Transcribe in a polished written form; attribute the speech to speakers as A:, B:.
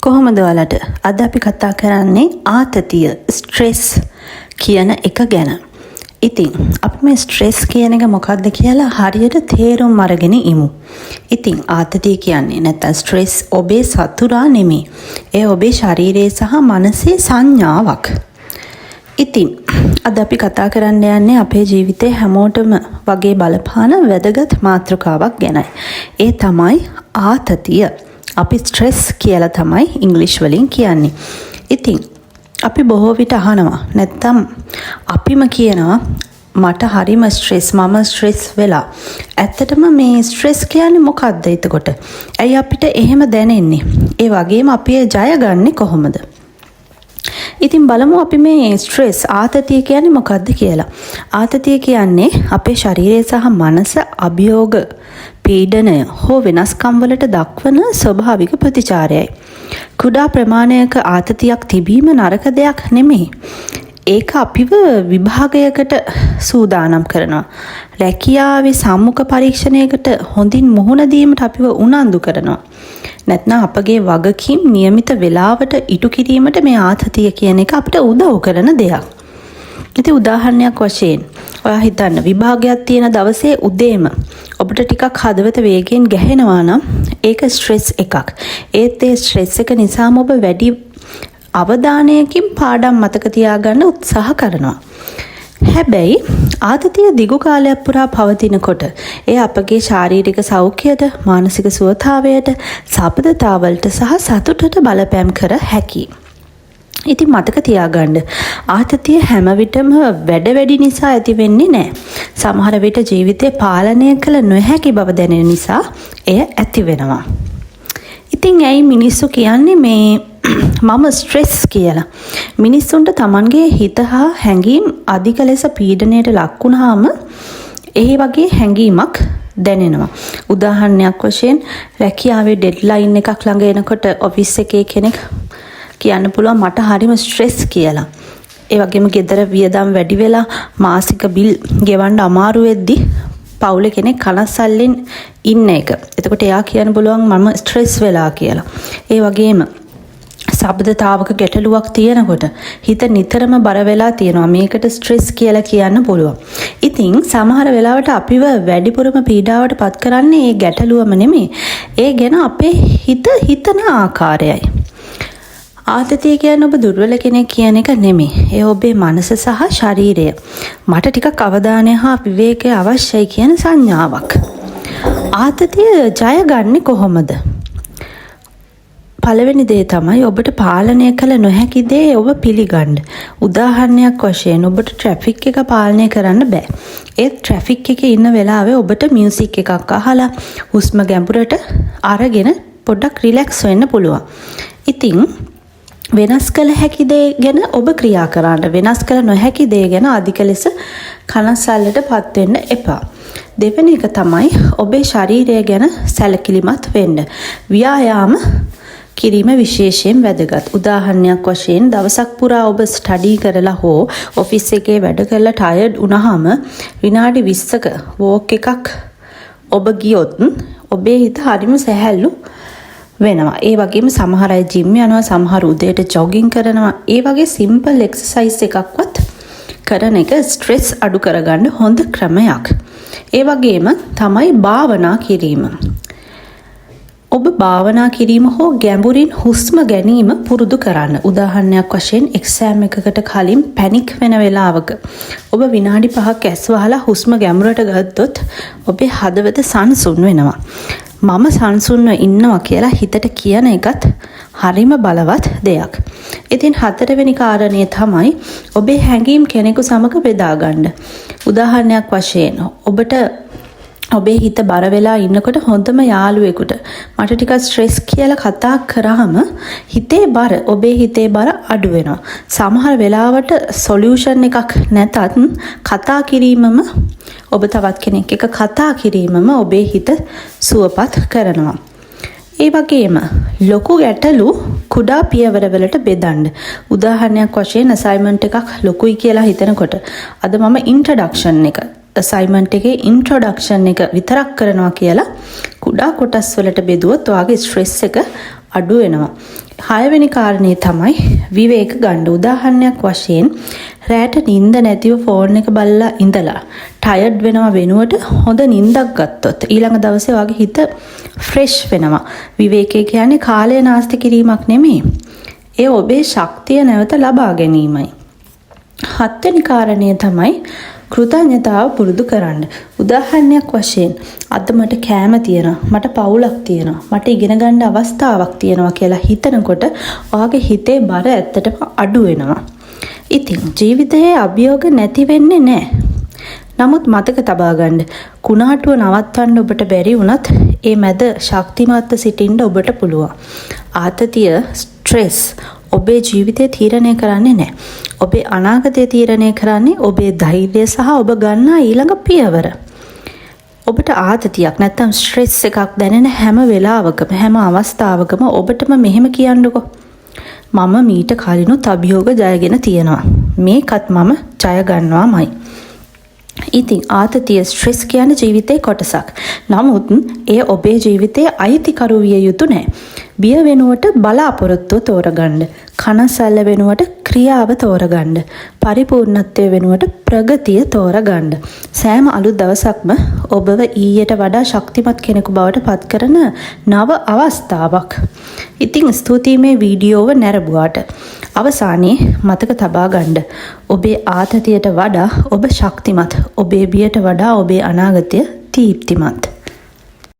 A: කොහොමද ඔයාලට? අද අපි කතා කරන්නේ ආතතිය, ස්ට්‍රෙස් කියන එක ගැන. ඉතින් අපි මේ ස්ට්‍රෙස් කියන එක මොකක්ද කියලා හරියට තේරුම් අරගෙන ඉමු. ඉතින් ආතතිය කියන්නේ නැත්නම් ස්ට්‍රෙස් ඔබේ සතුරා නෙමෙයි. ඒ ඔබේ ශරීරයේ සහ මනසේ සංඥාවක්. ඉතින් අද අපි කතා කරන්න යන්නේ අපේ ජීවිතේ හැමෝටම වගේ බලපාන වැදගත් මාතෘකාවක් ගැනයි. ඒ තමයි ආතතිය. අපි ස්ට්‍රෙස් කියලා තමයි ඉංග්‍රීසි වලින් කියන්නේ. ඉතින් අපි බොහෝ විට අහනවා නැත්තම් අපිම කියනවා මට හරිම ස්ට්‍රෙස්, මම ස්ට්‍රෙස් වෙලා. ඇත්තටම මේ ස්ට්‍රෙස් කියන්නේ මොකක්ද එතකොට? ඇයි අපිට එහෙම දැනෙන්නේ? ඒ වගේම අපි ජය ගන්නෙ කොහොමද? ඉතින් බලමු අපි මේ ස්ට්‍රෙස් ආතතිය කියන්නේ මොකක්ද කියලා. ආතතිය කියන්නේ අපේ ශරීරය සහ මනස අභියෝග, පීඩනය හෝ වෙනස්කම් වලට දක්වන ස්වභාවික ප්‍රතිචාරයයි. කුඩා ප්‍රමාණයක ආතතියක් තිබීම නරක දෙයක් නෙමෙයි. ඒක අපිව විභාගයකට සූදානම් කරනවා. රැකියාවේ සම්මුඛ පරීක්ෂණයකට හොඳින් මුහුණ දීමට අපිව උනන්දු කරනවා. නැත්නම් අපගේ වගකීම් નિયમિત වේලාවට ඉටු කිරීමට මේ ආතතිය කියන එක අපිට උදව් කරන දෙයක්. ඉතින් උදාහරණයක් වශයෙන් ඔයා හිතන්න විභාගයක් තියෙන දවසේ උදේම ඔබට ටිකක් හදවත වේගයෙන් ගැහෙනවා නම් ඒක ස්ට්‍රෙස් එකක්. ඒත් ඒ ස්ට්‍රෙස් එක නිසාම ඔබ වැඩි අවධානයකින් පාඩම් මතක තියාගන්න උත්සාහ කරනවා. හැබැයි ආතතිය දිගු කාලයක් පුරා පවතිනකොට ඒ අපගේ ශාරීරික සෞඛ්‍යයට, මානසික සුවතාවයට, සබඳතාවලට සහ සතුටට බලපෑම් කර හැකියි. ඉතින් මතක තියාගන්න ආතතිය හැම විටම වැඩි නිසා ඇති වෙන්නේ නැහැ. සමහර විට ජීවිතේ පාලනය කළ නොහැකි බව දැනෙන නිසා එය ඇති වෙනවා. ඉතින් ඇයි මිනිස්සු කියන්නේ මේ මම ස්ට්‍රෙස් කියලා? මිනිස්සුන්ට තමන්ගේ හිත හා හැඟීම් අධික ලෙස පීඩනයට ලක් වුණාම ඒ වගේ හැඟීමක් දැනෙනවා. උදාහරණයක් වශයෙන් රැකියාවේ ඩෙඩ්ලයින් එකක් ළඟ එනකොට ඔෆිස් එකේ කෙනෙක් කියන්න පුළුවන් මට හරිම ස්ට්‍රෙස් කියලා. ඒ වගේම ගෙදර වියදම් වැඩි වෙලා මාසික බිල් ගෙවන්න අමාරු වෙද්දි පවුලේ කෙනෙක් කනස්සල්ලෙන් ඉන්න එක. එතකොට එයා කියන්න පුළුවන් මම ස්ට්‍රෙස් වෙලා කියලා. ඒ වගේම සබඳතාවක ගැටලුවක් තියෙනකොට හිත නිතරම බර වෙලා තියෙනවා. මේකට ස්ට්‍රෙස් කියලා කියන්න පුළුවන්. ඉතින් සමහර වෙලාවට අපිව වැඩිපුරම පීඩාවට පත් කරන්නේ මේ ගැටලුවම නෙමෙයි. ඒ ගැන අපේ හිතන ආකාරයයි. ආතතිය කියන්නේ ඔබ දුර්වල කෙනෙක් කියන එක නෙමෙයි. ඒ ඔබේ මනස සහ ශරීරය. මට ටිකක් අවධානය හා විවේකය අවශ්‍යයි කියන සංඥාවක්. ආතතිය ජය ගන්නෙ කොහොමද? පළවෙනි දේ තමයි ඔබට පාලනය කළ නොහැකි දේ ඔබ පිළිගන්න. උදාහරණයක් වශයෙන් ඔබට ට්‍රැෆික් එක පාලනය කරන්න බෑ. ඒ ට්‍රැෆික් එකේ ඉන්න වෙලාවේ ඔබට මියුසික් එකක් අහලා හුස්ම ගැඹුරට අරගෙන පොඩ්ඩක් රිලැක්ස් වෙන්න පුළුවන්. ඉතින් වෙනස් කළ හැකි දේ ගැන ඔබ ක්‍රියා කරන්න. වෙනස් කළ නොහැකි දේ ගැන අධික ලෙස කනස්සල්ලට පත් වෙන්න එපා. දෙවෙනි එක තමයි ඔබේ ශරීරය ගැන සැලකිලිමත් වෙන්න. ව්‍යායාම කිරීම විශේෂයෙන් වැදගත්. උදාහරණයක් වශයෙන් දවසක් පුරා ඔබ ස්ටඩි කරලා හෝ ඔෆිස් එකේ වැඩ කරලා ටයර්ඩ් වුණාම විනාඩි 20ක වෝක් එකක් ඔබ ගියොත් ඔබේ හිත හරිම සැහැල්ලු වෙනවා. ඒ වගේම සමහර අය ජිම් යනවා, සමහර උදේට ජොගින් කරනවා. ඒ වගේ සිම්පල් එක්සර්සයිස් එකක්වත් කරන එක ස්ට්‍රෙස් අඩු කරගන්න හොඳ ක්‍රමයක්. ඒ වගේම තමයි භාවනා කිරීම. ඔබ භාවනා කිරීම හෝ ගැඹුරින් හුස්ම ගැනීම පුරුදු කරන්න. උදාහරණයක් වශයෙන් එක්සෑම් එකකට කලින් පැනික් වෙන වෙලාවක ඔබ විනාඩි 5ක් ඇස් වහලා හුස්ම ගැඹුරට ගත්තොත් ඔබේ හදවත සංසුන් වෙනවා. මම සංසුන්ව ඉන්නවා කියලා හිතට කියන එකත් හරිම බලවත් දෙයක්. ඉතින් හතරවෙනි කාරණය තමයි ඔබේ හැඟීම් කෙනෙකු සමග බෙදා ගන්න. උදාහරණයක් වශයෙන් ඔබට ඔබේ හිත බර වෙලා ඉන්නකොට හොඳම යාළුවෙකුට මට ටිකක් ස්ට්‍රෙස් කියලා කතා කරාම ඔබේ හිතේ බර අඩු වෙනවා. සමහර වෙලාවට සොලියුෂන් එකක් නැතත් කතා කිරීමම ඔබ තවත් කෙනෙක් එක්ක කතා කිරීමම ඔබේ හිත සුවපත් කරනවා. ඒ වගේම ලොකු ගැටලු කුඩා පියවරවලට බෙදන්න. උදාහරණයක් වශයෙන් අසයින්මන්ට් එකක් ලොකුයි කියලා හිතනකොට අද මම ඉන්ට්‍රොඩක්ෂන් එක අසයින්මන්ට් එකේ ඉන්ට්‍රොඩක්ෂන් එක විතරක් කරනවා කියලා කුඩා කොටස් වලට බෙදුවොත් ඔයාගේ ස්ට්‍රෙස් එක අඩු වෙනවා. 6වෙනි කාරණේ තමයි විවේක ගන්න. උදාහරණයක් වශයෙන් රැට නිින්ද නැතිව ෆෝන් එක බලලා ඉඳලා ටයර්ඩ් වෙනවා වෙනුවට හොඳ නිින්දක් ගත්තොත් ඊළඟ දවසේ වගේ හිත ෆ්‍රෙෂ් වෙනවා. විවේකයේ කියන්නේ කාලය නාස්ති කිරීමක් නෙමෙයි. ඒ ඔබේ ශක්තිය නැවත ලබා ගැනීමයි. 7වෙනි කාරණය තමයි කෘතඥතාව පුරුදු කරන්න. උදාහරණයක් වශයෙන් අද මට කෑම තියෙනවා, මට පවුලක් තියෙනවා, මට ඉගෙන ගන්න අවස්ථාවක් තියෙනවා කියලා හිතනකොට ඔයාගේ හිතේ බර ඇත්තටම අඩු වෙනවා. ඉතින් ජීවිතයේ අභියෝග නැති වෙන්නේ නැහැ. නමුත් මතක තබා ගන්න කුණාටුව නවත්තන්න ඔබට බැරි වුණත් ඒ මැද ශක්තිමත්ව සිටින්න ඔබට පුළුවන්. ආතතිය, ස්ට්‍රෙස් ඔබේ ජීවිතය තීරණය කරන්නේ නැහැ. ඔබේ අනාගතය තීරණය කරන්නේ ඔබේ ධෛර්යය සහ ඔබ ගන්නා ඊළඟ පියවර. ඔබට ආතතියක් නැත්නම් ස්ට්‍රෙස් එකක් දැනෙන හැම වෙලාවකම හැම අවස්ථාවකම ඔබටම මෙහෙම කියන්නකෝ. මම මීට කලිනුත් අභියෝග ජයගෙන තියෙනවා. මේකත් මම ජය ගන්නවාමයි. ඉතින් ආතතිය ස්ට්‍රෙස් කියන්නේ ජීවිතේ කොටසක්. නමුත් එය ඔබේ ජීවිතයේ අයිතිකරු විය යුතු නැහැ. බිය වෙනුවට බලාපොරොත්තුව තෝරගන්න. කනසැල්ල වෙනුවට ක්‍රියාව තෝරගන්න. පරිපූර්ණත්වය වෙනුවට ප්‍රගතිය තෝරගන්න. සෑම අලුත් දවසක්ම ඔබව ඊයට වඩා ශක්තිමත් කෙනෙකු බවට පත් කරන නව අවස්ථාවක්. ඉතින් ස්තුතියි මේ වීඩියෝව නැරඹුවාට. අවසානයේ මතක තබා ගන්න. ඔබේ ආතතියට වඩා ඔබ ශක්තිමත්. ඔබේ බියට වඩා ඔබේ අනාගතය දීප්තිමත්.